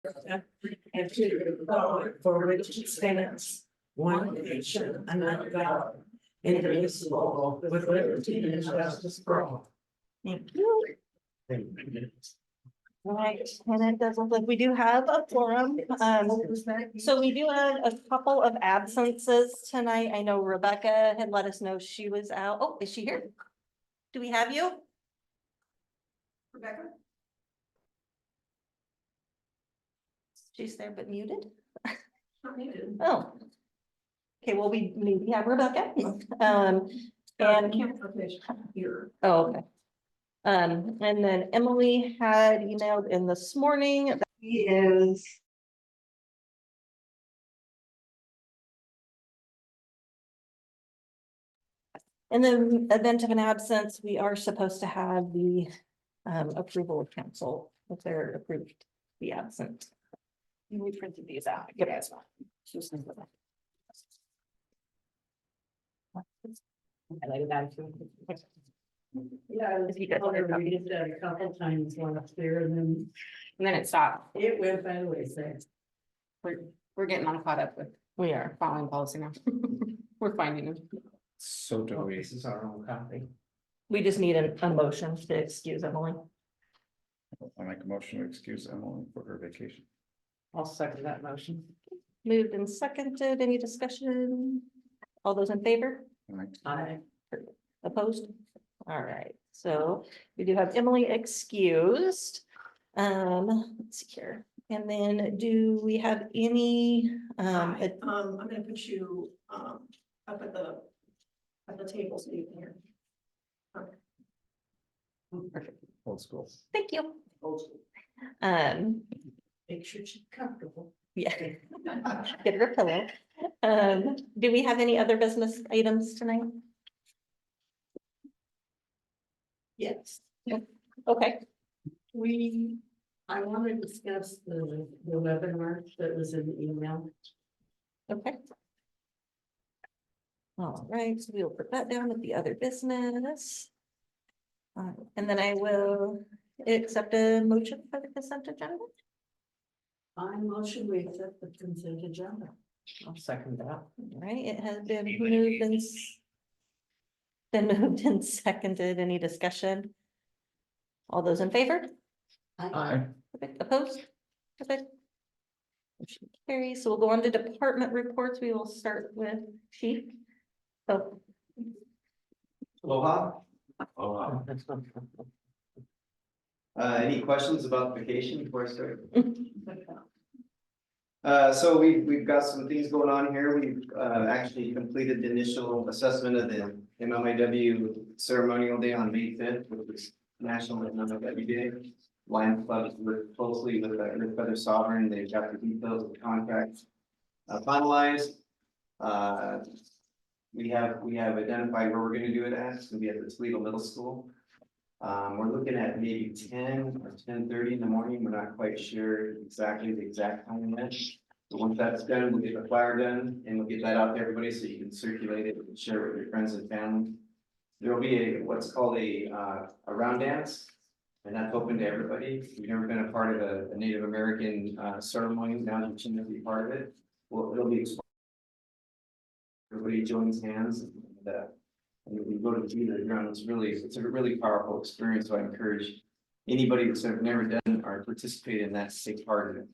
And to the republic for which it stands, one nation under God, indivisible, with liberty and justice for all. Thank you. Right, and it does look like we do have a forum. So we do have a couple of absences tonight. I know Rebecca had let us know she was out. Oh, is she here? Do we have you? Rebecca? She's there but muted? Oh. Okay, well, we maybe have Rebecca. And Here. oh, okay. And then Emily had emailed in this morning that he is. In the event of an absence, we are supposed to have the approval of council if they're approved to be absent. And we printed these out. Yep. As well. Highlighted that too. Yeah, If you guys want to copy. we did that a couple times going up there and And then it stopped. it went by the wayside. We're getting all caught up with We are. following policy now. We're finding them. So do we. This is our own copy. We just need a motion to excuse Emily. I make a motion to excuse Emily for her vacation. I'll second that motion. Moved and seconded. Any discussion? All those in favor? Aye. Opposed? All right, so we do have Emily excused. Let's see here. And then do we have any, I'm gonna put you, up at the table so you can hear. perfect, Old school. thank you. Old school. Make sure she's comfortable. Yeah. Get her a pillow. Do we have any other business items tonight? Yes, Okay, I want to discuss the webinar that was in the email. okay. All right, so we'll put that down with the other business. And then I will accept a motion for the consent agenda. I motion we accept the consent agenda. I'll second that. All right, it has been moved and seconded. Any discussion? All those in favor? Aye. Perfect. Opposed? Perfect. Motion carries. So we'll go on to department reports. We will start with Chief. So, Aloha. Any questions about the vacation before I start? So we've got some things going on here. We've actually completed the initial assessment of the MLIW ceremonial day on May 5th, which was National MLIW Day. Lions Club has worked closely with Earth Feather Sovereign. They've got the details of the contract finalized. We have identified where we're going to do it at. It's going to be at the Toledo Middle School. We're looking at maybe 10 or 10:30 in the morning. We're not quite sure exactly the exact time yet. But once that's done, we'll get the flyer done and we'll get that out to everybody so you can circulate it and share it with your friends and family. There will be what's called a round dance, and that's open to everybody. If you've never been a part of a Native American ceremony, now that you can be part of it. Well, it'll be everybody joins hands and we go to the beat of the drum. It's a really powerful experience. So I encourage anybody that's never done or participated in that to take part in it.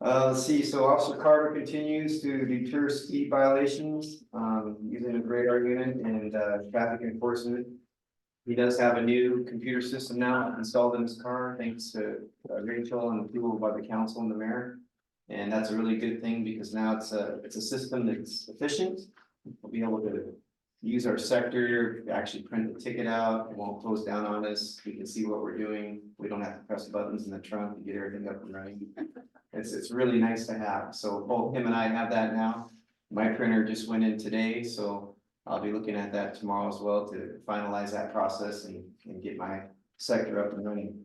Let's see, so Officer Carter continues to deter speed violations, using a radar unit and, traffic enforcement. He does have a new computer system now installed in his car, thanks to Rachel and approval by the council and the mayor. And that's a really good thing because now it's a system that's efficient. We'll be able to use our sector, actually print the ticket out. It won't close down on us. We can see what we're doing. We don't have to press buttons in the trunk to get everything up and running. It's really nice to have. So both him and I have that now. My printer just went in today, so I'll be looking at that tomorrow as well to finalize that process and get my sector up and running.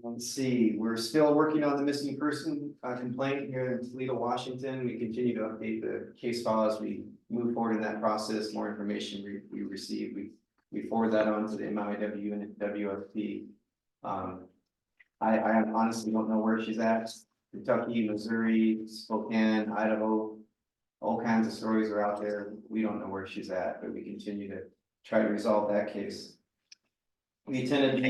Let's see, we're still working on the missing person complaint here in Toledo, Washington. We continue to update the case file as we move forward in that process. More information we receive, we forward that on to the MIW and WFP. I honestly don't know where she's at. Kentucky, Missouri, Spokane, Idaho. All kinds of stories are out there. We don't know where she's at, but we continue to try to resolve that case. We attended the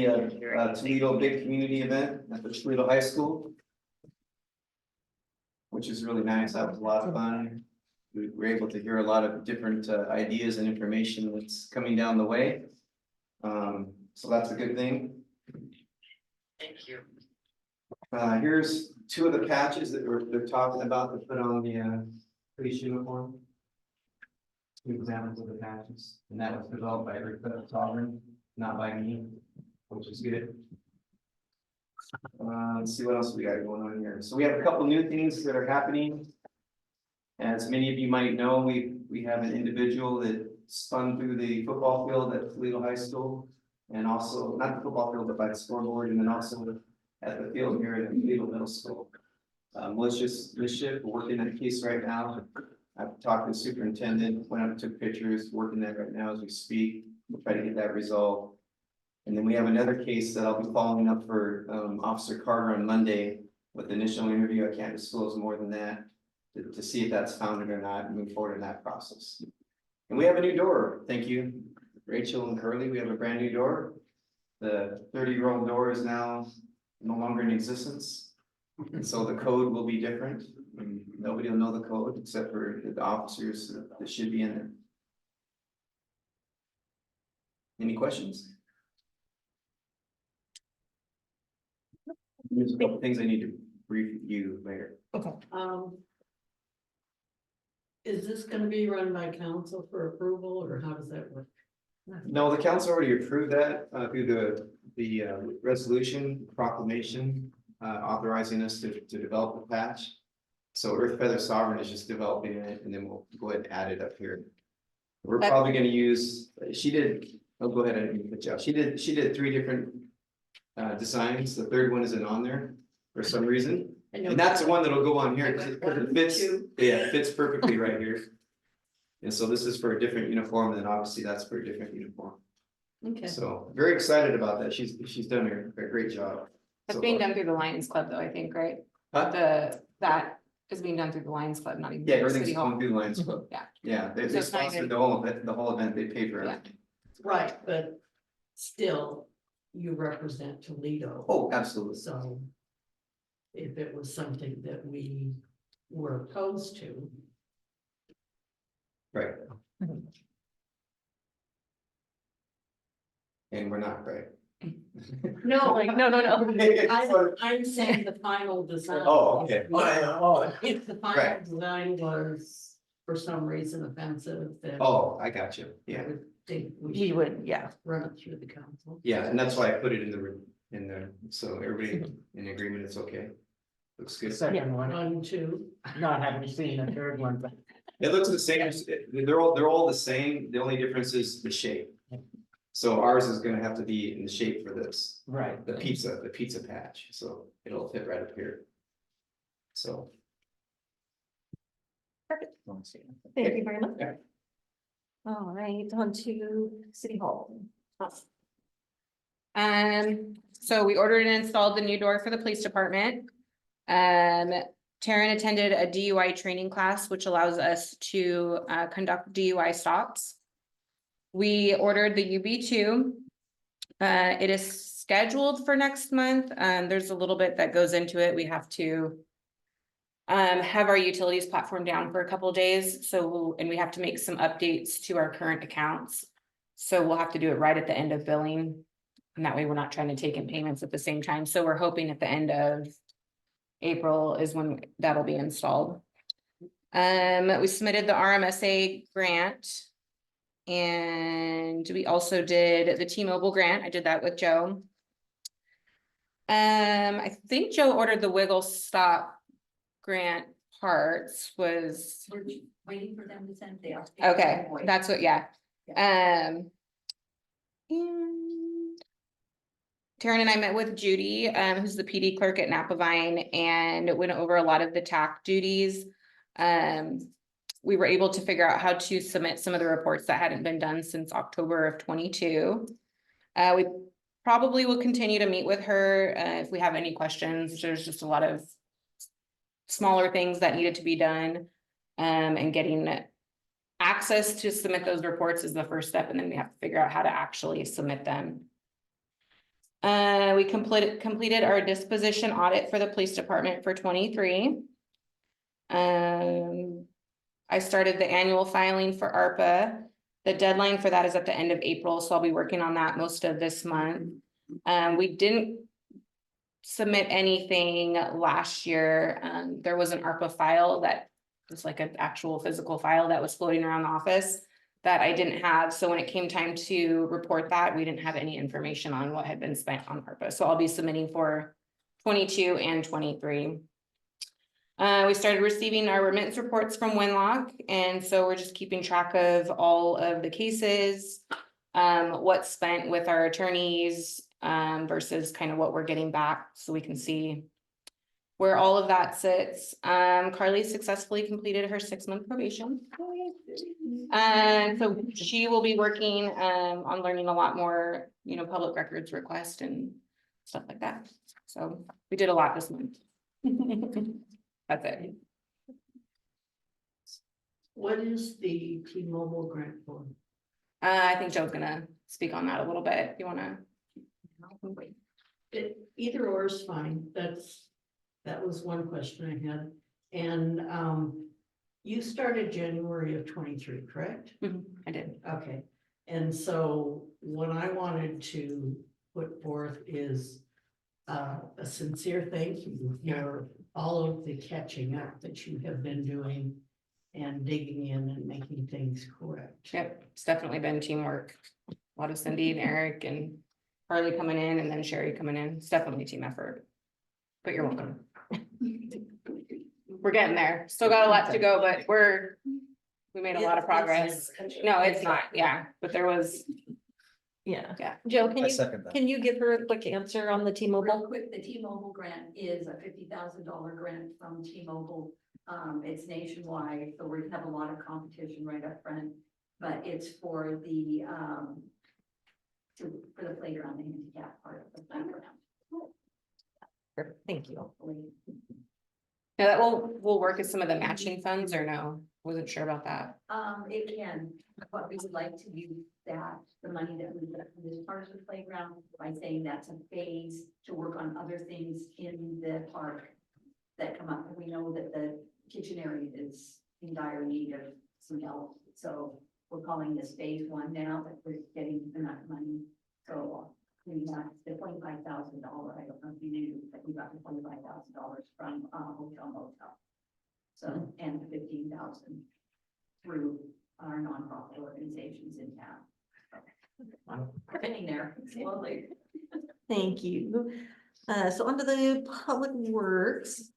Toledo Big Community Event at the Toledo High School, which is really nice. That was a lot of fun. We were able to hear a lot of different ideas and information that's coming down the way. So that's a good thing. Thank you. Here's two of the patches that they're talking about to put on the police uniform. Two examples of the patches, and that was developed by Rick Sovereign, not by me, which is good. Let's see what else we got going on here. So we have a couple new things that are happening. As many of you might know, we have an individual that spun through the football field at Toledo High School. And also, not the football field, but by the scoreboard, and then also at the field here at Toledo Middle School. Malicious mischief, we're working that case right now. I've talked to the superintendent, went up and took pictures, working that right now as we speak. We'll try to get that resolved. And then we have another case that I'll be following up for Officer Carter on Monday with the initial interview. I can't disclose more than that to see if that's founded or not and move forward in that process. And we have a new door. Thank you, Rachel and Curly. We have a brand new door. The 30-year-old door is now no longer in existence. And so the code will be different. Nobody will know the code except for the officers that should be in there. Any questions? There's a couple things I need to brief you later. Is this gonna be run by council for approval, or how does that work? No, the council already approved that through the resolution proclamation authorizing us to develop the patch. So Earth Feather Sovereign is just developing it, and then we'll go ahead and add it up here. We're probably gonna use, I'll go ahead and put you out. She did 3 different designs. The third one isn't on there for some reason. And that's the one that'll go on here, because it fits, it fits perfectly right here. And so this is for a different uniform, and then obviously that's for a different uniform. Okay. So very excited about that. She's done a great job. That's so being far. done through the Lions Club though, I think, right? Huh? That is being done through the Lions Club, not even. Yeah, City everything's Hall. going through the Lions Club. Yeah. Yeah, they So it's not sponsored even- the whole event. They paid for Yeah. everything. Right, but still, you represent Toledo. Oh, absolutely. So if it was something that we were opposed to, Right. And we're not, right? no, No. I'm saying the final design. Oh, okay. If the final Right. design was for some reason offensive, then. Oh, I got you. I Yeah, would think we We should would, yeah. run it through the council. yeah, and that's why I put it in there, so everybody in agreement, it's okay. Looks good. Second one, 1, 2, not having seen a third one, but It looks the same, they're all the same, the only difference is the shape. So ours is gonna have to be in the shape for this, right. the pizza patch, so it'll fit right up here. So. Thank you very much. Yeah. All right, on to City Hall. So we ordered and installed the new door for the police department. Taryn attended a DUI training class, which allows us to conduct DUI stops. We ordered the UB2. It is scheduled for next month. There's a little bit that goes into it. We have to have our utilities platform down for a couple of days. And we have to make some updates to our current accounts. So we'll have to do it right at the end of billing. And that way we're not trying to take in payments at the same time. So we're hoping at the end of April is when that'll be installed. We submitted the RMSA grant. And we also did the T-Mobile grant. I did that with Joe. I think Joe ordered the Wiggle Stop grant parts was, We're waiting for them to send the. okay, that's what, yeah. And Taryn and I met with Judy, who's the PD clerk at Napavine, and went over a lot of the TAC duties. We were able to figure out how to submit some of the reports that hadn't been done since October of 22. We probably will continue to meet with her, if we have any questions. There's just a lot of smaller things that needed to be done. And getting access to submit those reports is the first step, and then we have to figure out how to actually submit them. We completed our disposition audit for the police department for 23. I started the annual filing for ARPA. The deadline for that is at the end of April, so I'll be working on that most of this month. We didn't submit anything last year. There was an ARPA file that was like an actual physical file that was floating around the office that I didn't have. So when it came time to report that, we didn't have any information on what had been spent on ARPA. So I'll be submitting for 22 and 23. We started receiving our remittance reports from Winlock, and so we're just keeping track of all of the cases, what's spent with our attorneys, versus kind of what we're getting back, so we can see where all of that sits. Carly successfully completed her 6-month probation. And so she will be working on learning a lot more, public records request and stuff like that. So we did a lot this month. That's it. What is the T-Mobile grant for? I think Joe's gonna speak on that a little bit. You wanna? Either or is fine. That was one question I had. And you started January of 23, correct? I did. Okay. And so what I wanted to put forth is a sincere thank you for all of the catching up that you have been doing and digging in and making things correct. Yep, it's definitely been teamwork. A lot of Cindy and Eric and Harley coming in, and then Sherry coming in. It's definitely a team effort. But you're welcome. We're getting there. Still got a lot to go, but we made a lot of progress. No, it's not, yeah, but there was, Yeah. Yeah. Joe, I second that. can you give her a quick answer on the Real T-Mobile? quick, the T-Mobile grant is a $50,000 grant from T-Mobile. It's nationwide, so we have a lot of competition right up front, but it's for the, for the playground, the handicap part of the playground. Thank you. yeah, that will work as some of the matching funds, or no? Wasn't sure about that. It can, but we would like to use that, the money that we get from this part of the playground, by saying that's a phase to work on other things in the park that come up. And we know that the kitchen area is in dire need of some help. So we're calling this phase 1 now, that we're getting enough money. So we got the $25,000. I don't know if you knew, but we got the $25,000 from Hotel Motel. So, and the 15,000 through our nonprofit organizations in town. We're getting there slowly. Thank you. So under the Public Works,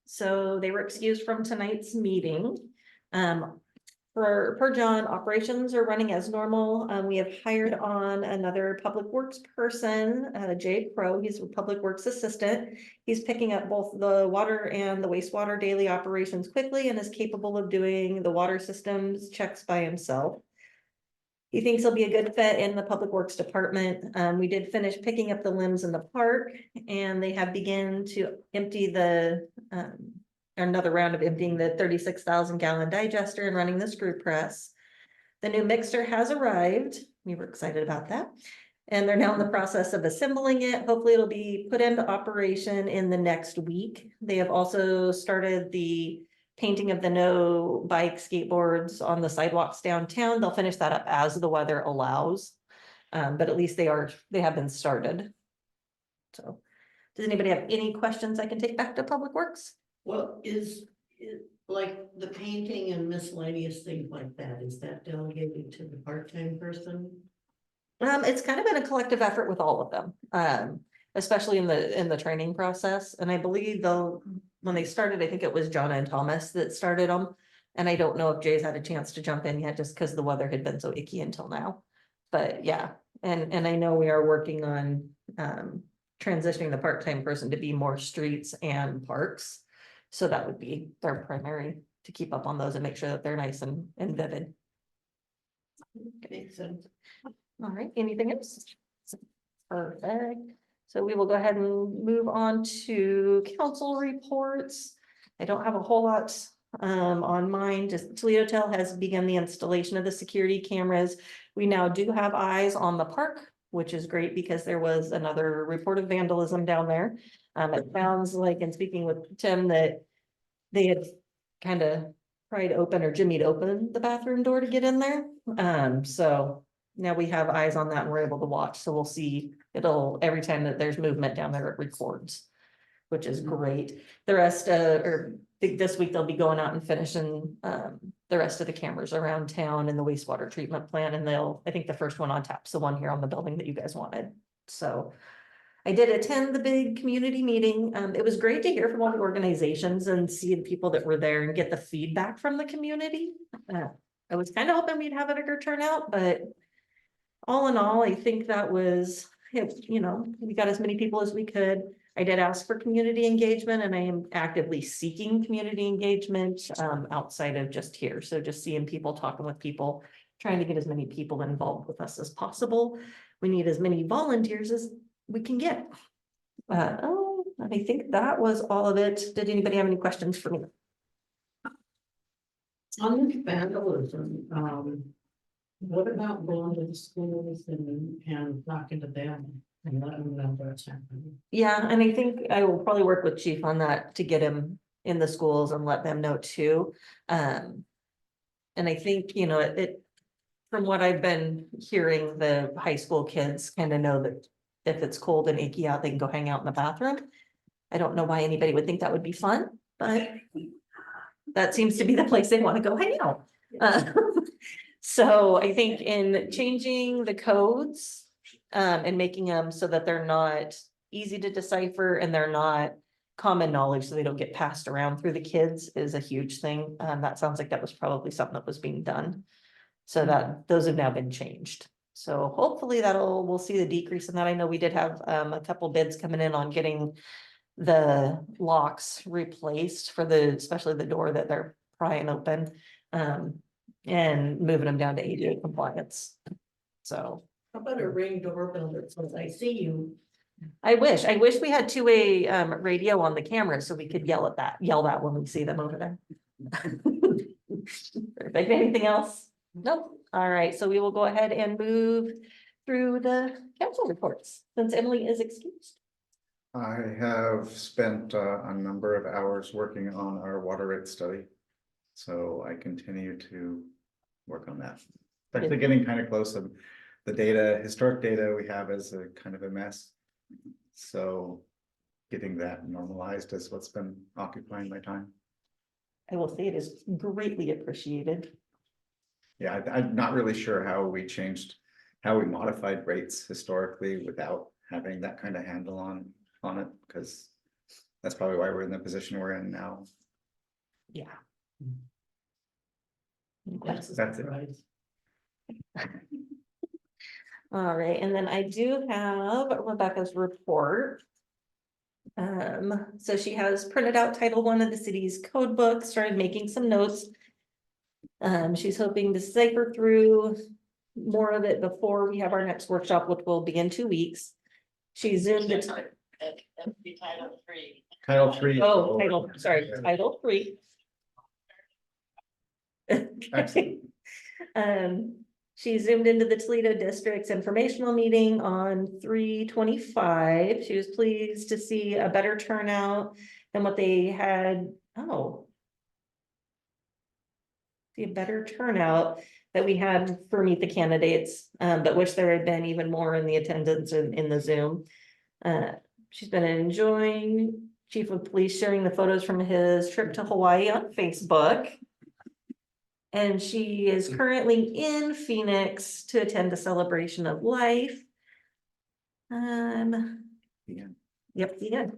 so they were excused from tonight's meeting. Per John, operations are running as normal. We have hired on another Public Works person, Jay Pro. He's a Public Works assistant. He's picking up both the water and the wastewater daily operations quickly and is capable of doing the water systems checks by himself. He thinks he'll be a good fit in the Public Works Department. We did finish picking up the limbs in the park, and they have begun to empty the another round of emptying the 36,000 gallon digester and running the screw press. The new mixer has arrived. We were excited about that. And they're now in the process of assembling it. Hopefully it'll be put into operation in the next week. They have also started the painting of the no bike skateboards on the sidewalks downtown. They'll finish that up as the weather allows. But at least they have been started. So does anybody have any questions I can take back to Public Works? Well, is like the painting and miscellaneous things like that, is that delegated to the part-time person? It's kind of been a collective effort with all of them, especially in the training process. And I believe though, when they started, I think it was Jonna and Thomas that started them. And I don't know if Jay's had a chance to jump in yet, just because the weather had been so icky until now. But yeah, and I know we are working on transitioning the part-time person to be more streets and parks. So that would be their primary, to keep up on those and make sure that they're nice and vivid. Makes sense. All right, anything else? Perfect. So we will go ahead and move on to council reports. I don't have a whole lot on mine, just Toledo Tel has begun the installation of the security cameras. We now do have eyes on the park, which is great because there was another report of vandalism down there. It sounds like, in speaking with Tim, that they had kind of pried open or jimmied open the bathroom door to get in there. So now we have eyes on that and we're able to watch. So we'll see, every time that there's movement down there, it records, which is great. The rest, or I think this week they'll be going out and finishing the rest of the cameras around town and the wastewater treatment plant. And I think the first one on tap's the one here on the building that you guys wanted. So I did attend the big community meeting. It was great to hear from all the organizations and see the people that were there and get the feedback from the community. I was kind of hoping we'd have a bigger turnout, but all in all, I think that was, we got as many people as we could. I did ask for community engagement and I am actively seeking community engagement outside of just here. So just seeing people, talking with people, trying to get as many people involved with us as possible. We need as many volunteers as we can get. And I think that was all of it. Did anybody have any questions for me? On the vandalism, what about going to the schools and talking to them and letting them know what's happening? Yeah, and I think I will probably work with Chief on that to get him in the schools and let them know too. And I think, from what I've been hearing, the high school kids kind of know that if it's cold and icky out, they can go hang out in the bathroom. I don't know why anybody would think that would be fun, but that seems to be the place they want to go hang out. So I think in changing the codes and making them so that they're not easy to decipher and they're not common knowledge, so they don't get passed around through the kids, is a huge thing. That sounds like that was probably something that was being done. So that those have now been changed. So hopefully we'll see the decrease in that. I know we did have a couple bids coming in on getting the locks replaced for especially the door that they're prying open, and moving them down to ADA compliance. So How about a Ring doorbell that says, I see you? I wish we had two-way radio on the camera so we could yell that when we see them over there. Perfect. Anything else? Nope. All right, so we will go ahead and move through the council reports since Emily is excused. I have spent a number of hours working on our water rate study. So I continue to work on that. It's actually getting kind of close. And the historic data we have is a kind of a mess. So getting that normalized is what's been occupying my time. I will say it is greatly appreciated. Yeah, I'm not really sure how we modified rates historically without having that kind of handle on it, because that's probably why we're in the position we're in now. Yeah. That's a That's it. surprise. All right, and then I do have Rebecca's report. So she has printed out Title I of the city's code book, started making some notes. She's hoping to cipher through more of it before we have our next workshop, which will be in 2 weeks. She zoomed it. Title III. Oh, Title III. Excellent. She zoomed into the Toledo District's informational meeting on 3/25. She was pleased to see a better turnout than what they had. See a better turnout that we had for Meet the Candidates, but wish there had been even more in the attendance in the Zoom. She's been enjoying Chief of Police sharing the photos from his trip to Hawaii on Facebook. And she is currently in Phoenix to attend a celebration of life. Yeah. Yep, the end.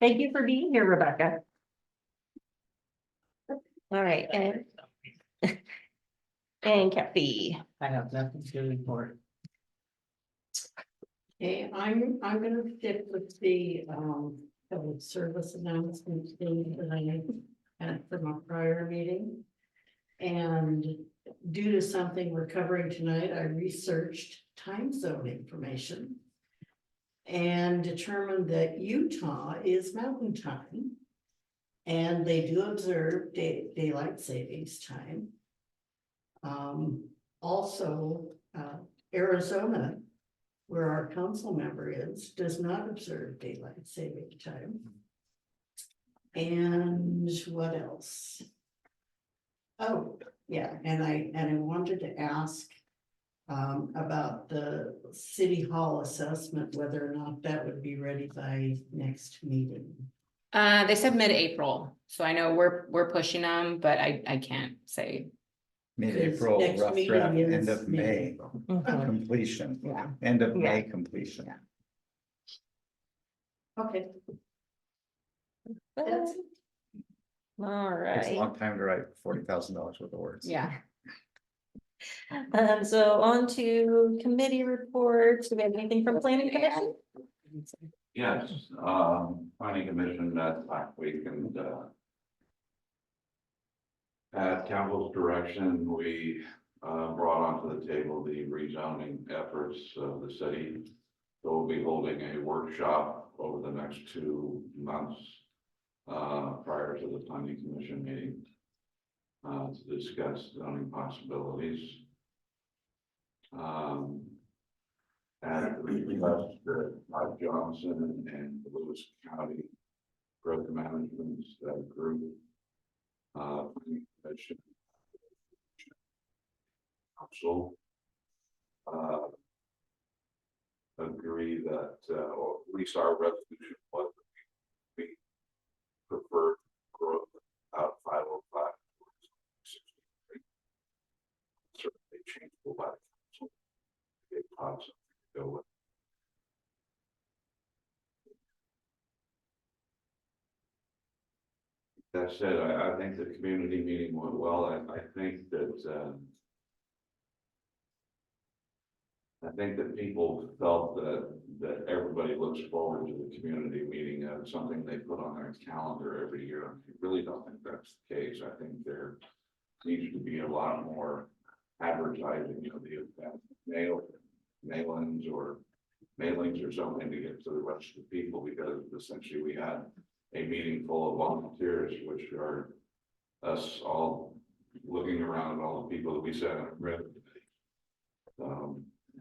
Thank you for being here, Rebecca. All right, and Kathy. I have nothing to report. Okay, I'm gonna stick with the public service announcement thing that I had from a prior meeting. And due to something we're covering tonight, I researched time zone information and determined that Utah is mountain time. And they do observe daylight savings time. Also, Arizona, where our council member is, does not observe daylight saving time. And what else? Oh, yeah, and I wanted to ask about the city hall assessment, whether or not that would be ready by next meeting. They said mid-April, so I know we're pushing them, but I can't say. Mid-April, next rough meeting draft, is end of May mid-April. Mhm. completion, Yeah. end of May Yeah. completion. Okay. All That's Takes a right. long time to write $40,000 worth of words. Yeah. So on to committee reports. Do we have anything from planning commission? Yes, planning commission met last week and, at council's direction, we, brought onto the table the rezoning efforts of the city. So we'll be holding a workshop over the next 2 months, prior to the planning commission meeting. To discuss zoning possibilities. At the request of Todd Johnson and the Lewis County Growth Management Group. Planning Commission. Council. Agree that, or at least our resolution was that we prefer growth out 505. Certainly changeable by the council. It pops up to go with. That said, I think the community meeting went well. I think that, I think that people felt that everybody looks forward to the community meeting as something they put on their calendar every year. I really don't think that's the case. I think there needs to be a lot more advertising, the event, mailings or something to get to the rest of the people, because essentially we had a meeting full of volunteers, which are us all looking around at all the people that we sat in a red.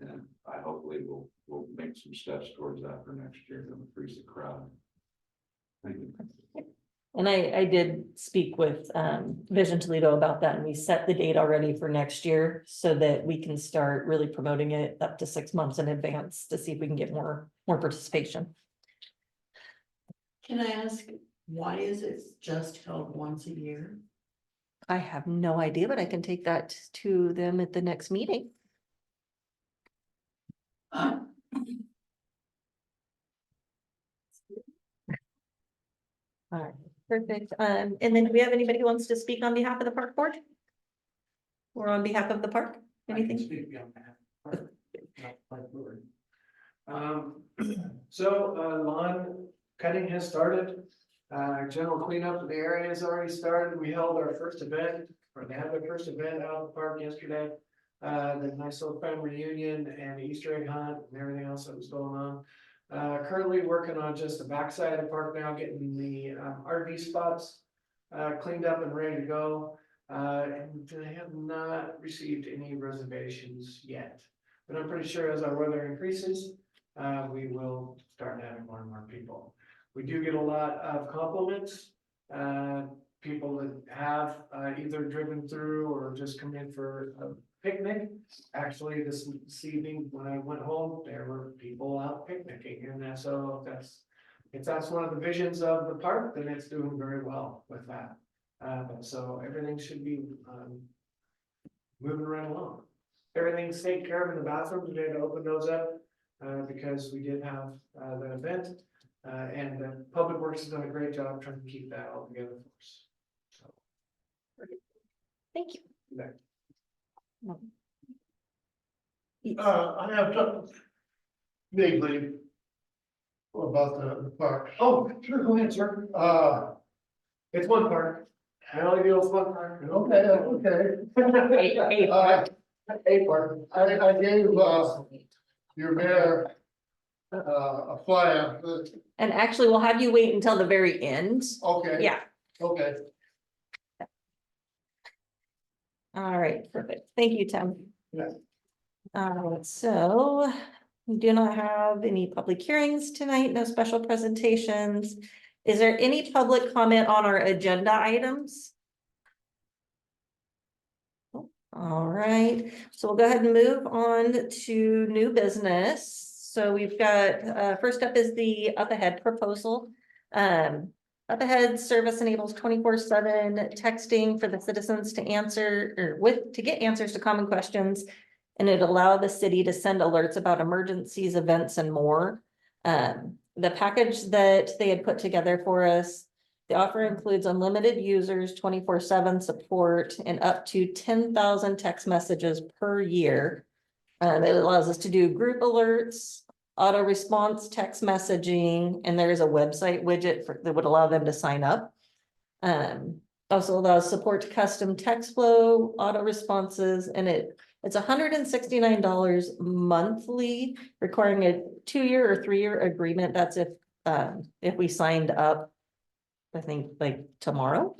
And I hopefully we'll make some steps towards that for next year to increase the crowd. Thank you. And I did speak with Vision Toledo about that, and we set the date already for next year so that we can start really promoting it up to 6 months in advance to see if we can get more participation. Can I ask, why is it just held once a year? I have no idea, but I can take that to them at the next meeting. All right, perfect. And then do we have anybody who wants to speak on behalf of the park board? Or on behalf of the park? Anything? Lawn cutting has started. General cleanup of the area has already started. We held our first event, or they had their first event out at the park yesterday. The nice little family reunion and Easter egg hunt and everything else that was going on. Currently working on just the backside of the park now, getting the RV spots cleaned up and ready to go. And I have not received any reservations yet, but I'm pretty sure as our weather increases, we will start having more and more people. We do get a lot of compliments, people that have either driven through or just come in for a picnic. Actually, this evening when I went home, there were people out picnicking, and so if that's one of the visions of the park, then it's doing very well with that. So everything should be moving right along. Everything's taken care of in the bathrooms. We had to open those up because we did have that event. And the Public Works has done a great job trying to keep that all together for us. So. Thank you. I have something vaguely about the park. Oh, sure, go ahead, sir. It's one park. I only deal with one park. Okay, okay. Hey, Uh, April, I gave, your mayor, a flyer, And actually, we'll have you wait until the very end. okay. Yeah, Okay. all right, perfect. Thank you, Tim. Yeah. So we do not have any public hearings tonight, no special presentations. Is there any public comment on our agenda items? All right, so we'll go ahead and move on to new business. So we've got, first up is the Up Ahead proposal. Up Ahead service enables 24/7 texting for the citizens to answer to get answers to common questions. And it allow the city to send alerts about emergencies, events, and more. The package that they had put together for us, the offer includes unlimited users, 24/7 support, and up to 10,000 text messages per year. It allows us to do group alerts, auto response text messaging, and there is a website widget that would allow them to sign up. Also allows support to custom text flow, auto responses, and it's $169 monthly, requiring a 2-year or 3-year agreement. That's if we signed up, I think like tomorrow.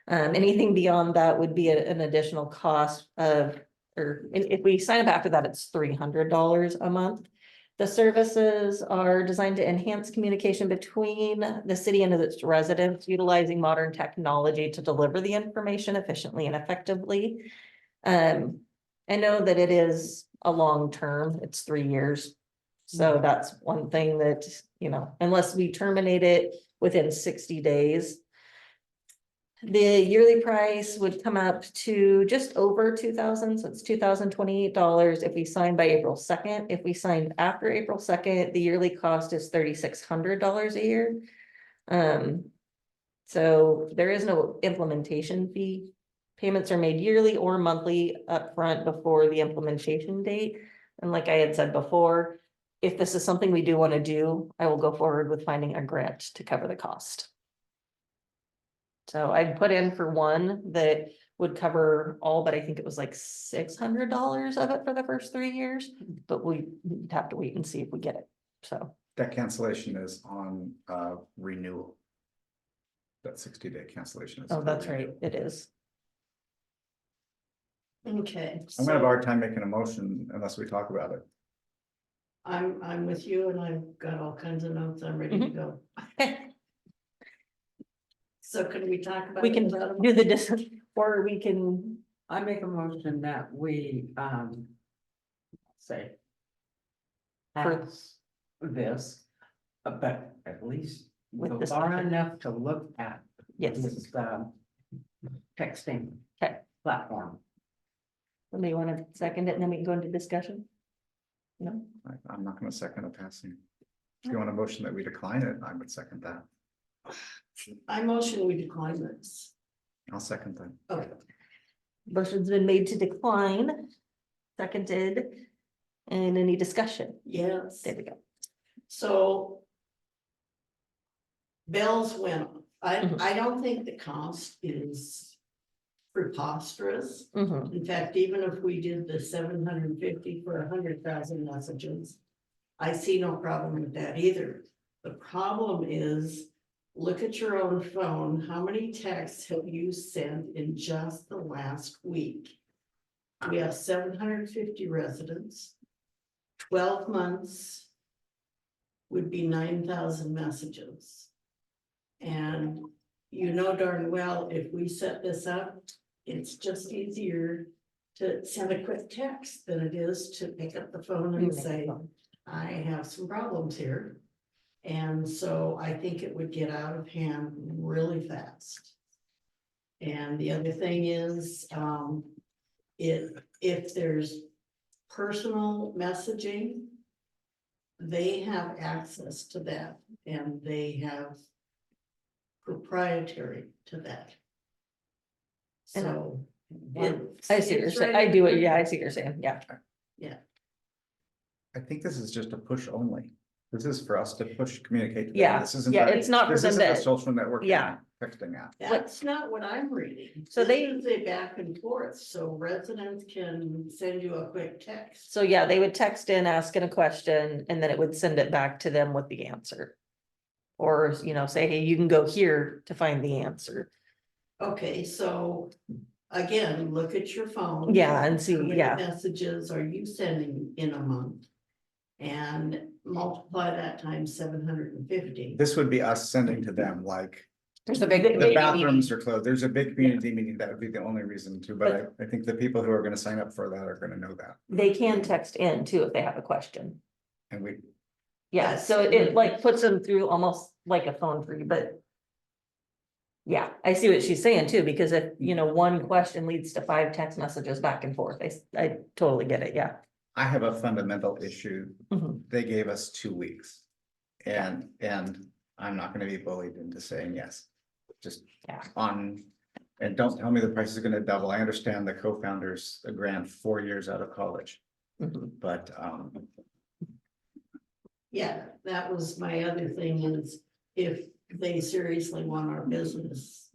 Anything beyond that would be an additional cost or if we sign up after that, it's $300 a month. The services are designed to enhance communication between the city and its residents, utilizing modern technology to deliver the information efficiently and effectively. I know that it is a long term, it's 3 years. So that's one thing that, unless we terminate it within 60 days. The yearly price would come up to just over $2,000, so it's $2,028 if we sign by April 2nd. If we signed after April 2nd, the yearly cost is $3,600 a year. So there is no implementation fee. Payments are made yearly or monthly upfront before the implementation date. And like I had said before, if this is something we do want to do, I will go forward with finding a grant to cover the cost. So I put in for one that would cover all, but I think it was like $600 of it for the first 3 years, but we have to wait and see if we get it. So That cancellation is on renewal. That 60-day cancellation. is oh, for that's renewal. right, it is. Okay. I'm gonna have a so hard time making a motion unless we talk about it. I'm with you and I've got all kinds of notes. I'm ready to go. So can we talk about? We it can without a- do the, or we can, I make a motion that we, say. For- Pass this, but at least With go this far method. enough to look at yes, this, texting. Okay. Platform. somebody want to second it and then we can go into discussion? No, I'm not gonna second a passing. If you want a motion that we decline it, I would second that. I motion we decline this. I'll second that. Okay. motion's been made to decline, seconded, and any discussion? Yes. There we go. So. Bells went, Mhm. I don't think the cost is preposterous. Mhm. In fact, even if we did the 750 for 100,000 messages. I see no problem with that either. The problem is, look at your own phone, how many texts have you sent in just the last week? We have 750 residents. 12 months. Would be 9,000 messages. And you know darn well, if we set this up, it's just easier to send a quick text than it is to pick up the phone and say, I have some problems here. And so I think it would get out of hand really fast. And the other thing is, if there's personal messaging, they have access to that and they have proprietary to that. So. I see what you're saying, I do it, yeah, I see what you're saying, yeah. I think this is just a push only. This is for us to push, communicate. to them. Yeah, This isn't. yeah, a- it's not for This them isn't a to, social network. yeah. texting app. That's not what I'm reading. So This they- is a back and forth, so residents can send you a quick text. So yeah, they would text in asking a question and then it would send it back to them with the answer. Or, you know, say, hey, you can go here to find the answer. Okay, so again, look at your phone. Yeah, and see, How many yeah. messages are you sending in a month? And multiply that times 750. This would be us sending to them, like, There's a big. the bathrooms are closed, there's a big community meeting, that would be the only reason to, but I think the people who are gonna sign up for that are gonna know that. They can text in too if they have a question. And we, Yeah, so it like puts them through almost like a phone tree, but. Yeah, I see what she's saying too, because if, you know, one question leads to 5 text messages back and forth, I totally get it, yeah. I have a fundamental issue, Mhm. they gave us 2 weeks. And I'm not gonna be bullied into saying yes, just Yeah. on. And don't tell me the price is gonna double, I understand the co-founders, a grant 4 years out of college, Mhm. but, Yeah, that was my other thing is if they seriously want our business,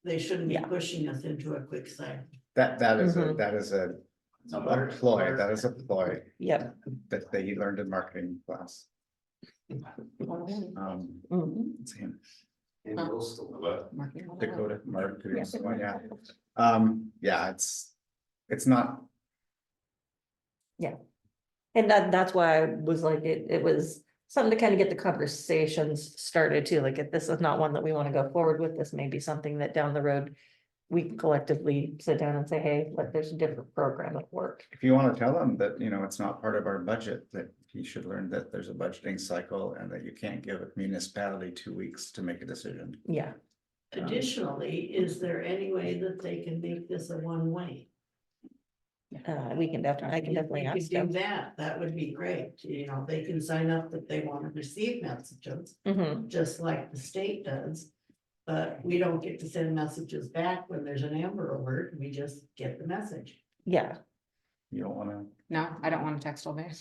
they shouldn't be Yeah. pushing us into a quick sale. that is a, Mhm. that is a ploy, that is a ploy Yep. that they learned in marketing class. Mhm. It's him, And coastal. Dakota marketing, so, yeah. Yeah, it's not, And that's why I was like, it was something to kind of get the conversations started too, like if this is not one that we want to go forward with, this may be something that down the road. We can collectively sit down and say, hey, look, there's a different program at work. if you wanna tell them that, you know, it's not part of our budget, that he should learn that there's a budgeting cycle and that you can't give a municipality 2 weeks to make a decision. Yeah, Additionally, is there any way that they can make this a one-way? we can definitely, I can If definitely we ask could do them. that, that would be great, you know, they can sign up that they want to receive messages, Mhm. just like the state does. But we don't get to send messages back when there's an Amber Alert, we just get the message. Yeah, You don't wanna, No, I don't want to text all day.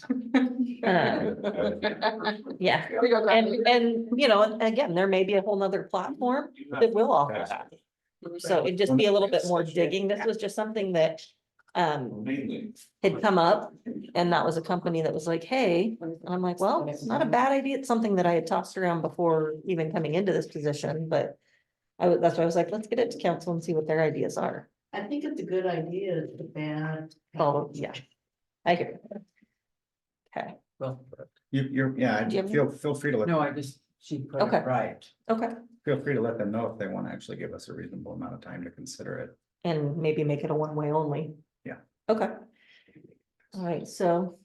yeah. Gotta go grab it. And, you know, and again, there may be a whole nother platform that will offer that. So it'd just be a little bit more digging. This was just something that Mainly. had come up. And that was a company that was like, hey, and I'm like, well, it's not a bad idea. It's something that I had tossed around before even coming into this position, but that's why I was like, let's get it to council and see what their ideas are. I think it's a good idea, it's a bad. Oh, yeah. I hear. you. Okay, Well, you're, yeah, Do you have feel free to let, no, she put Okay. it right. okay. feel free to let them know if they wanna actually give us a reasonable amount of time to consider it. And maybe make it a one-way only. Yeah. Okay. All right, so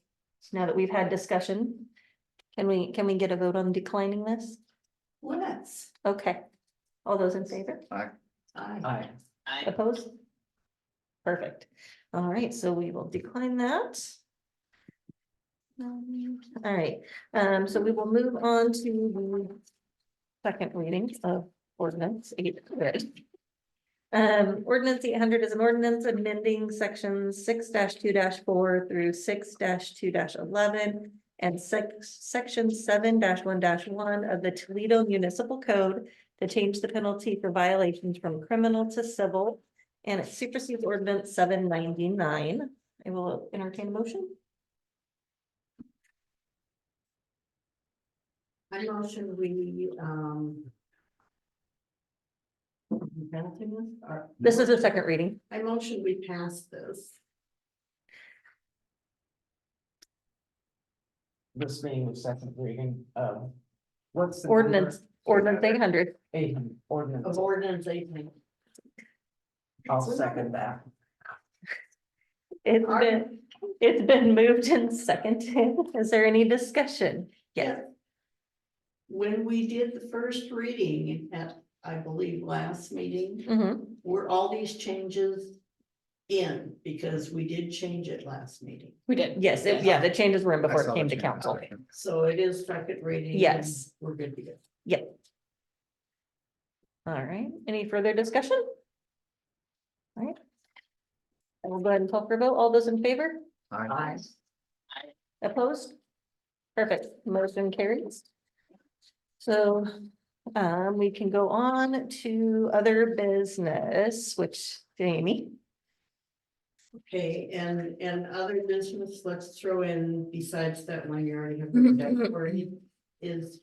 now that we've had discussion, can we get a vote on declining this? Let's, Okay. All those in favor? I, Opposed? Perfect. All right, so we will decline that. All right, so we will move on to the second reading of ordinance 800. Ordinance 800 is an ordinance amending sections 6-2-4 through 6-2-11 and section 7-1-1 of the Toledo Municipal Code to change the penalty for violations from criminal to civil, and it supersedes ordinance 799. I will entertain a motion. I motion we, passing this, or- This is a second reading. I motion we pass this. This being the second reading, what's the? Ordinance 800. Ordinance, Of ordinance 18. I'll second that. It's been moved and seconded. Is there any discussion? Yes. When we did the first reading at, I believe, last meeting, Mhm. were all these changes in, because we did change it last meeting. We did. Yes, yeah, the changes were in I before saw it came the to changes. council. So it is second reading. and Yes. We're good to go. Yep. All right, any further discussion? All right. I will go ahead and call for a vote. All those in favor? Aye. Opposed? Perfect, motion carries. So, we can go on to other business, which Jamie. Okay, and other business, let's throw in, besides that one you already have written down for you, is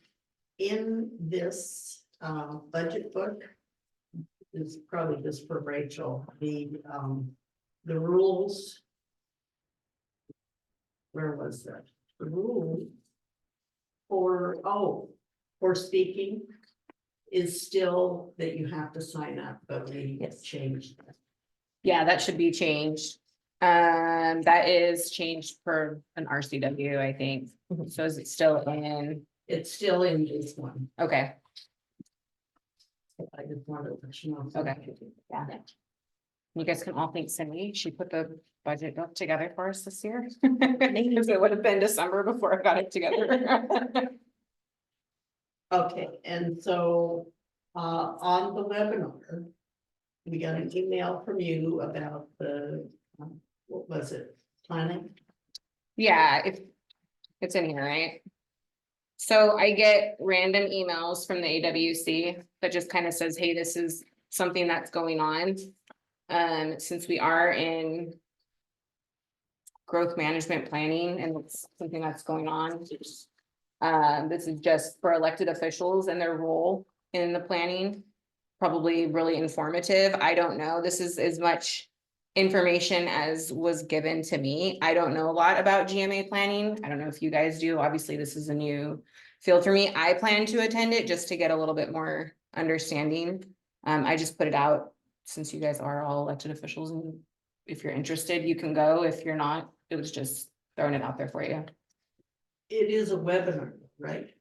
in this budget book. Is probably just for Rachel, the rules. Where was that? The rule for speaking is still that you have to sign up, but we Yes. changed that. Yeah, that should be changed. That is changed for an RCW, I think. Mhm. So is it still in? It's still in this one. Okay, I just wanted to let you know. Okay. yeah. You guys can all thank Cindy. She put the budget book together for us this year. Because it would have been December before I got it together. Okay, and so, on the webinar, we got an email from you about the, what was it, planning? Yeah, if it's in here, right? So I get random emails from the AWC that just kind of says, hey, this is something that's going on. Since we are in growth management planning and it's something that's going on. This is just for elected officials and their role in the planning. Probably really informative. I don't know. This is as much information as was given to me. I don't know a lot about GMA planning. I don't know if you guys do. Obviously, this is a new field for me. I plan to attend it just to get a little bit more understanding. I just put it out since you guys are all elected officials, and if you're interested, you can go. If you're not, it was just throwing it out there for you. It is a webinar, right?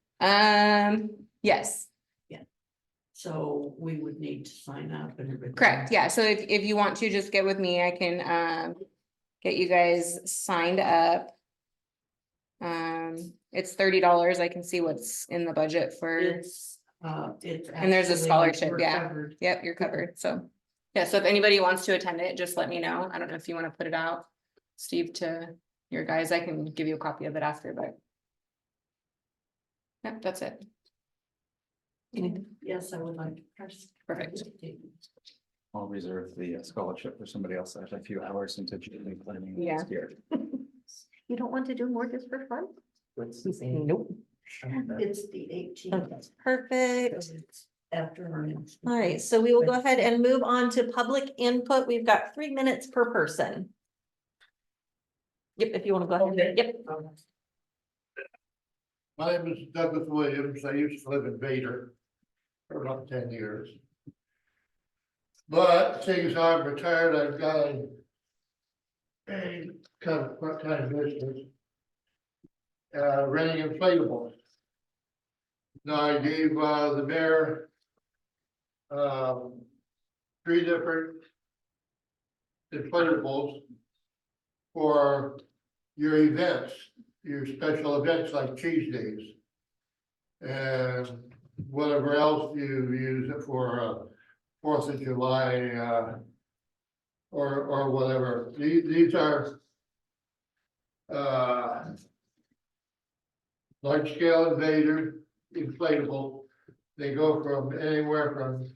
Yes, So we would need to sign up and everything. correct. Yeah, so if you want to just get with me, I can get you guys signed up. It's $30. I can see what's in the budget for, It's. and there's a actually, scholarship, we're yeah. covered. Yep, you're covered, so. Yeah, so if anybody wants to attend it, just let me know. I don't know if you want to put it out, Steve, to your guys. I can give you a copy of it after, but. Yep, that's it. Yes, I would like. Perfect. I'll reserve the scholarship for somebody else that has a few hours into GMA planning Yeah. next year. You don't want to do more just for fun? Nope. It's the 18th. Okay, perfect. After our next. All right, so we will go ahead and move on to public input. We've got 3 minutes per person. Yep, if you want to go ahead. Yep. My name is Douglas Williams. I used to live in Vader for about 10 years. But seeing as I'm retired, I've got a kind of part-time business. Renting inflatables. Now I gave the mayor 3 different inflatables for your events, your special events like cheese days. And whatever else you use it for, 4th of July, or whatever. These are large scale invader inflatable. They go from anywhere from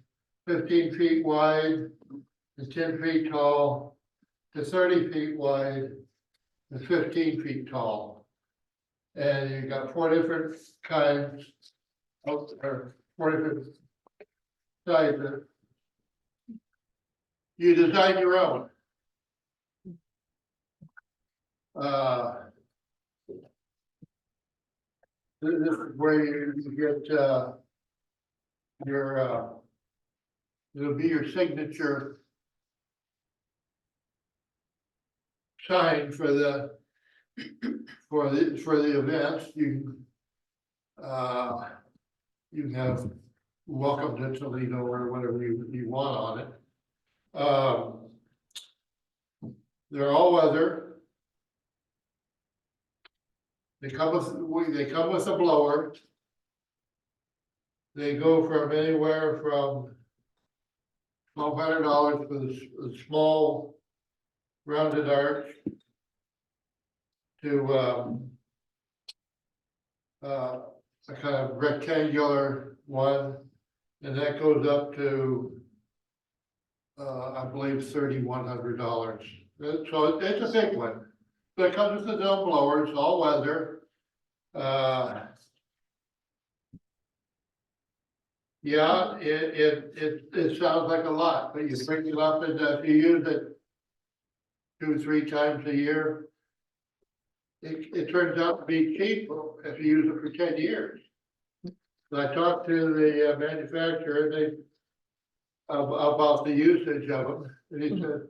15 feet wide to 10 feet tall to 30 feet wide and 15 feet tall. And you've got 4 different kinds of, or 4 different sizes. You design your own. This is where you get your it'll be your signature sign for the events. You can have welcome to Toledo or whatever you want on it. They're all weather. They come with a blower. They go from anywhere from $1,200 for the small rounded arch to a kind of rectangular one And that goes up to, I believe $3,100. So it's a big one. Because it's a no blower, it's all weather. Yeah, it sounds like a lot, but you bring it up and if you use it 2-3 times a year, it turns out to be cheap if you use it for 10 years. And I talked to the manufacturer, they about the usage of them, and he said,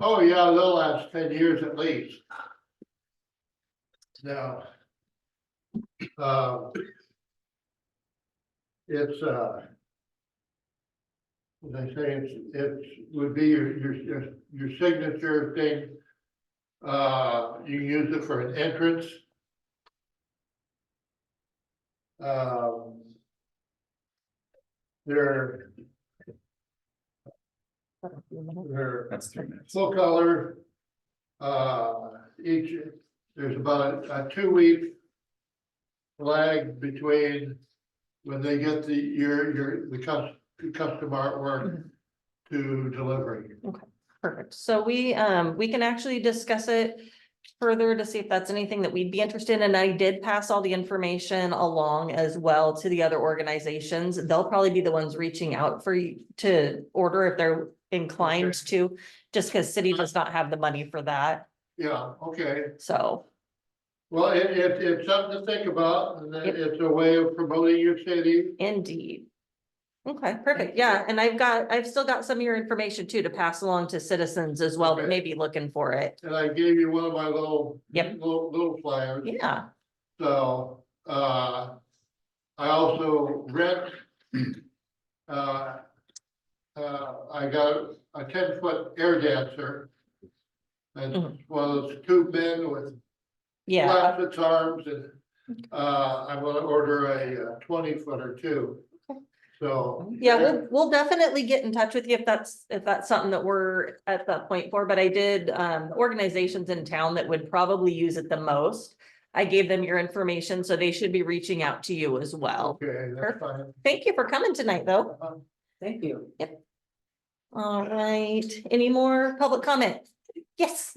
oh yeah, they'll last 10 years at least. Now, it's as I say, it would be your signature thing. You can use it for an entrance. They're That's 3 minutes. full color. There's about a 2-week lag between when they get the custom artwork to delivery. Perfect. So we can actually discuss it further to see if that's anything that we'd be interested in. And I did pass all the information along as well to the other organizations. They'll probably be the ones reaching out for you to order if they're inclined to, just because city does not have the money for that. Yeah, okay. So, Well, it's something to think about, and then it's a way of promoting your city. indeed. Okay, perfect. Yeah, and I've still got some of your information too to pass along to citizens as well that Okay. may be looking for it. And I gave you one of my little, Yep. little flyers. Yeah, So, I also rent. I got a 10-foot air dancer. And Mhm. one of those tube men with yeah. flat arms and, I'm gonna order a 20-footer too. So. Yeah, we'll definitely get in touch with you if that's something that we're at that point for, but I did, organizations in town that would probably use it the most. I gave them your information, so they should be reaching out to you as well. Okay, that's fine. Thank you for coming tonight, though. Thank you. All right, any more public comment? Yes,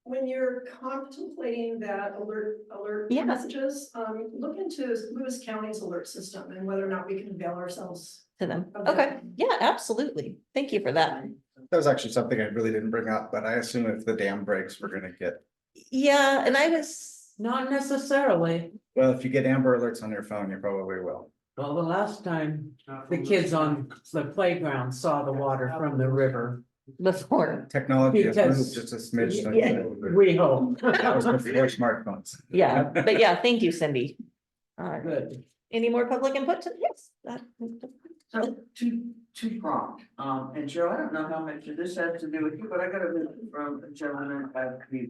When you're contemplating that alert Yeah. messages, look into Lewis County's alert system and whether or not we can avail ourselves. to them. of that. Okay, yeah, absolutely. Thank you for that. That was actually something I really didn't bring up, but I assume if the dam breaks, we're gonna get, Yeah, and I was, Not necessarily. well, if you get Amber Alerts on your phone, you probably will. Well, the last time the kids on the playground saw the water from the river, before, Technology has Because- moved just a smidge. since Yeah. we hope. That was before smartphones. yeah, but yeah, thank you, Cindy. All right, Good. any more public input to, yes, that. So two prompt, and Joe, I don't know how much of this has to do with you, but I got a visit from a gentleman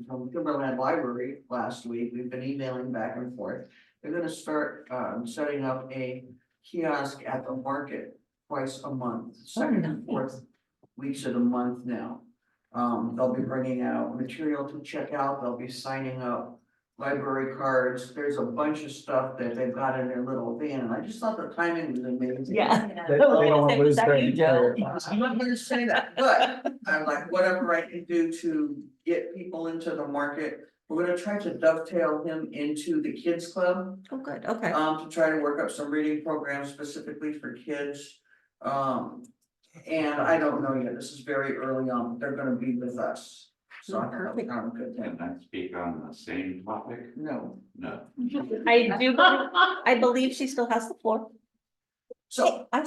from Timberland Library last week. We've been emailing back and forth. They're gonna start setting up a kiosk at the market twice a month, second and fourth weeks of the month now. They'll be bringing out material to check out, they'll be signing up library cards, there's a bunch of stuff that they've got in their little van, and I just thought the timing was amazing. Yeah. They don't wanna lose their entire- I'm not gonna say that, but I'm like, whatever I can do to get people into the market. We're gonna try to dovetail him into the kids club, Oh, good, okay. to try to work up some reading programs specifically for kids. And I don't know yet, this is very early on, they're gonna be with us. So I thought that was kind of a good Can thing. I speak on the same topic? No, No. I believe she still has the floor. so I,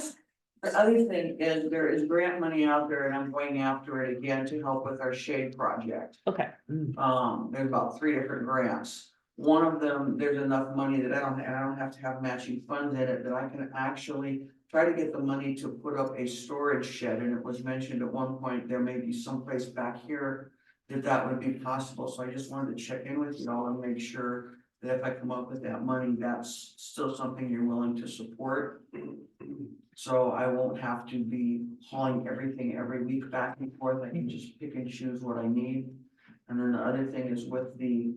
the other thing is there is grant money out there and I'm going after it again to help with our shade project. okay, There's about 3 different grants. One of them, there's enough money that I don't have to have matching funds in it, that I can actually try to get the money to put up a storage shed. And it was mentioned at one point, there may be someplace back here that would be possible. So I just wanted to check in with you all and make sure that if I come up with that money, that's still something you're willing to support. So I won't have to be hauling everything every week back and forth. I can just pick and choose what I need. And then the other thing is with the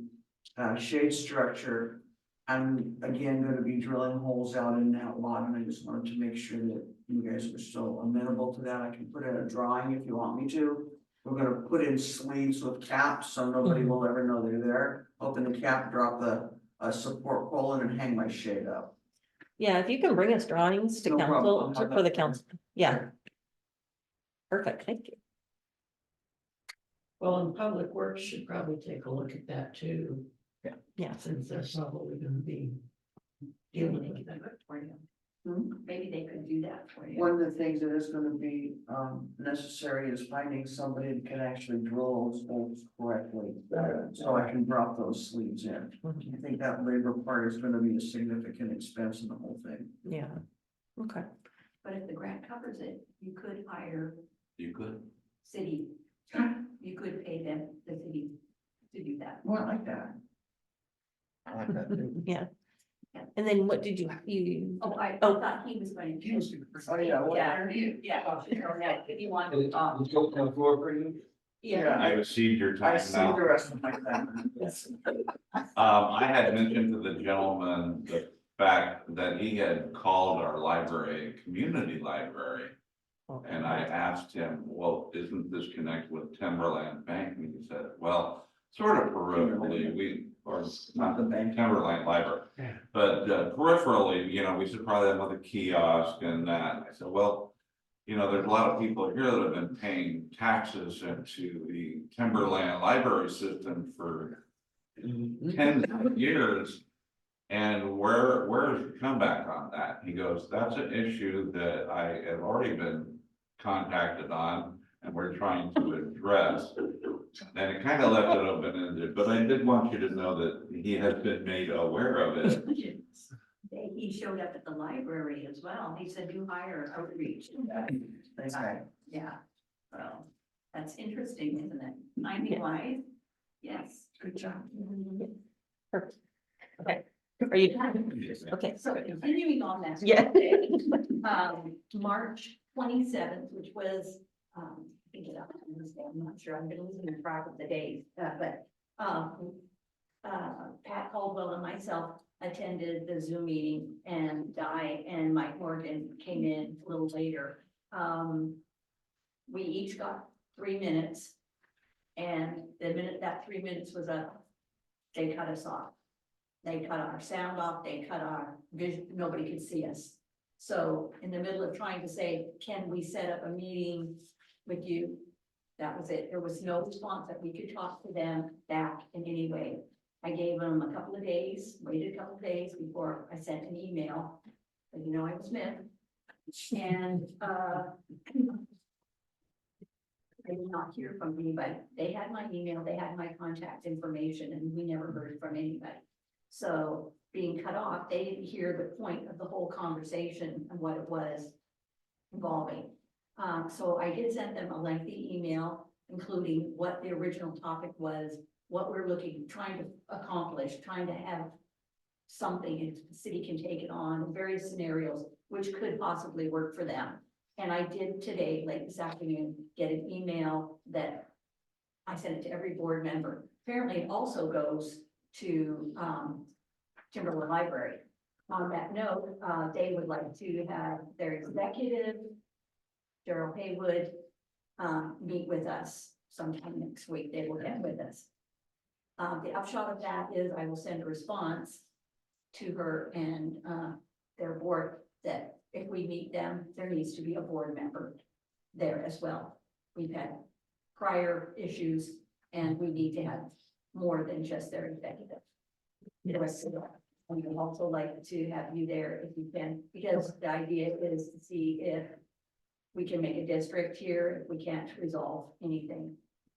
shade structure. I'm again gonna be drilling holes out in that lot, and I just wanted to make sure that you guys were still amenable to that. I can put in a drawing if you want me to. We're gonna put in sleeves with caps, so nobody will ever know they're there. Open the cap, drop a support pole in and hang my shade up. Yeah, if you can bring us drawings to No problem. council, I'll have for the that council, yeah. Perfect, thank you. Well, and Public Works should probably take a look at that too. Yeah. Since they're probably gonna be Maybe dealing they with could that. do it for you. Hmm? Maybe they could do that for you. One of the things that is gonna be necessary is finding somebody that can actually drill those holes correctly. So I can drop those sleeves in. I think that labor part is gonna be a significant expense in the whole thing. Yeah, okay. But if the grant covers it, you could hire You could. city, you could pay them, the city to do that. Well, I like that. I like that too. Yeah. And then what did you, Oh, I Oh. thought he was going to. Oh, yeah, what- Yeah, if you want, Let's open the floor for you. yeah. I exceed your I time see now. the rest of my time. I had mentioned to the gentleman the fact that he had called our library, a community library. And I asked him, well, isn't this connected with Timberland Bank? And he said, well, sort of peripherally, or not the bank, Timberland Library. Yeah. But peripherally, you know, we should probably have another kiosk and that. I said, well, you know, there's a lot of people here that have been paying taxes into the Timberland Library system for tens of years. And where's your comeback on that? He goes, that's an issue that I have already been contacted on and we're trying to address. And it kind of left it open-ended, but I did want you to know that he has been made aware of it. He showed up at the library as well. He said, you hire outreach. Thanks, guy. Yeah, so that's interesting, isn't it? Timing wise, yes. Good job. Perfect. Okay, are you, okay, So continuing on that. Yeah. March 27th, which was, I think it up on Wednesday, I'm not sure, I'm gonna lose track of the days, but, Pat Caldwell and myself attended the Zoom meeting, and Di and Mike Morgan came in a little later. We each got 3 minutes, and the minute that 3 minutes was up, they cut us off. They cut our sound off, they cut our vision, nobody could see us. So in the middle of trying to say, can we set up a meeting with you? That was it. There was no response that we could talk to them back in any way. I gave them a couple of days, waited a couple of days before I sent an email, but you know I was missed. And, they did not hear from anybody. They had my email, they had my contact information, and we never heard from anybody. So being cut off, they didn't hear the point of the whole conversation and what it was involving. So I did send them a lengthy email, including what the original topic was, what we're trying to accomplish, trying to have something, if the city can take it on, various scenarios, which could possibly work for them. And I did today, late this afternoon, get an email that I sent it to every board member. Apparently it also goes to Timberland Library. On that note, they would like to have their executive, Daryl Haywood, meet with us sometime next week. They will get with us. The upshot of that is I will send a response to her and their board that if we meet them, there needs to be a board member there as well. We've had prior issues and we need to have more than just their executive. The rest of that. And we'd also like to have you there if you can, because the idea is to see if we can make a district here, if we can't resolve anything.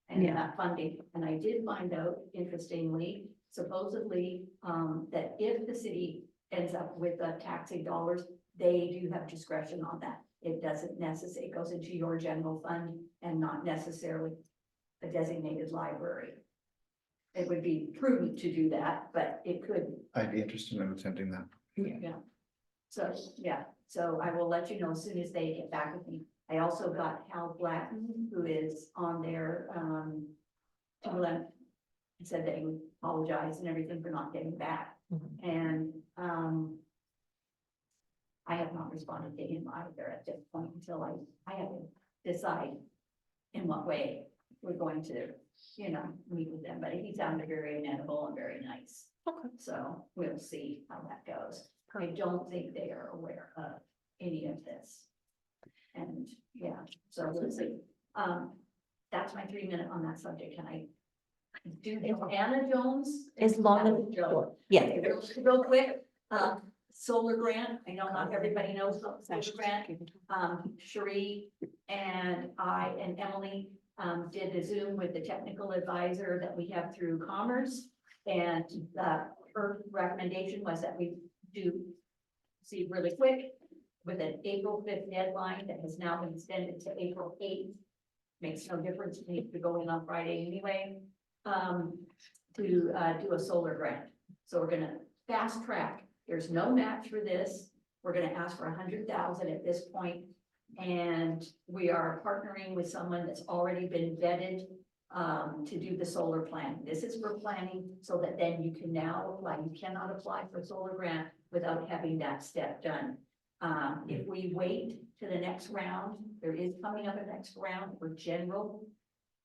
And that funding, and I did find out, interestingly, supposedly, that if the city ends up with the taxing dollars, they do have discretion on that. It doesn't necessarily, it goes into your general fund and not necessarily a designated library. It would be prudent to do that, but it could. I'd be interested in attending that. Yeah. So, yeah, so I will let you know as soon as they get back with me. I also got Hal Blatton, who is on their, Timberland. Said they would apologize and everything for not getting back. Mhm. And, I have not responded to him either at this point until I have to decide in what way we're going to, meet with them, but he sounded very amenable and very nice. Okay. So we'll see how that goes. I don't think they are aware of any of this. And, yeah, so we'll see. That's my 3 minute on that subject. Can I do Anna Jones? As long That as, was Joe. yeah, Okay, real quick, solar grant, I know not everybody knows about solar grant. Cherie and I and Emily, did a Zoom with the technical advisor that we have through Commerce. And, her recommendation was that we do see really quick with an April 5th deadline that has now been extended to April 8th. Makes no difference to me to go in on Friday anyway, to do a solar grant. So we're gonna fast track. There's no match for this. We're gonna ask for 100,000 at this point. And we are partnering with someone that's already been vetted to do the solar plan. This is for planning so that then you can now apply. You cannot apply for a solar grant without having that step done. If we wait to the next round, there is coming up a next round for general.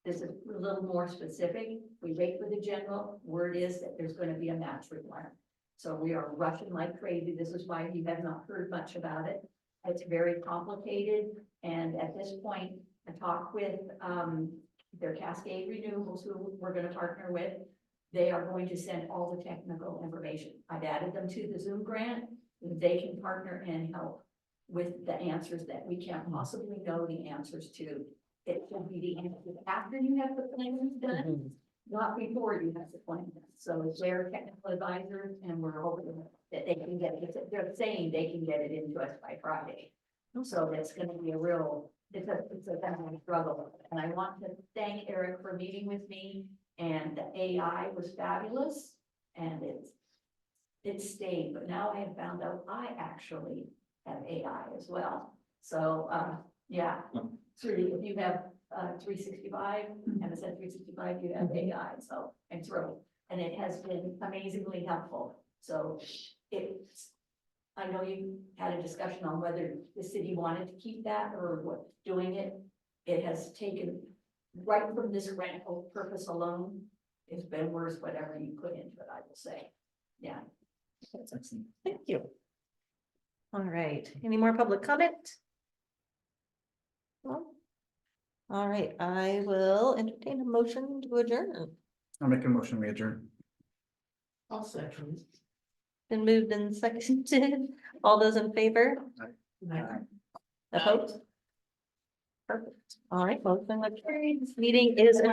This is a little more specific. We wait for the general, word is that there's going to be a match requirement. So we are rushing like crazy. This is why you have not heard much about it. It's very complicated. And at this point, I talked with, their Cascade Renewables, who we're going to partner with. They are going to send all the technical information. I've added them to the Zoom grant. They can partner and help with the answers that we can't possibly know the answers to. It will be the answers after you have the plan done, not before you have the plan done. So they're technical advisors and we're hoping that they can get it. They're saying they can get it into us by Friday. So that's gonna be a real, it's a kind of struggle. And I want to thank Eric for meeting with me, and the AI was fabulous and it stayed, but now I have found out I actually have AI as well. So, yeah, so if you have 365, MSN 365, you have AI, so I'm thrilled. And it has been amazingly helpful. So it's, I know you had a discussion on whether the city wanted to keep that or what, doing it. It has taken, right from this grant purpose alone, it's been worth whatever you put into it, I will say. Yeah. thank you. All right, any more public comment? No? All right, I will entertain a motion to adjourn. I'll make a motion, we adjourn. I'll second. Been moved and seconded. All those in favor? Opposed? Perfect. All right, motion carried. This meeting is adjourned.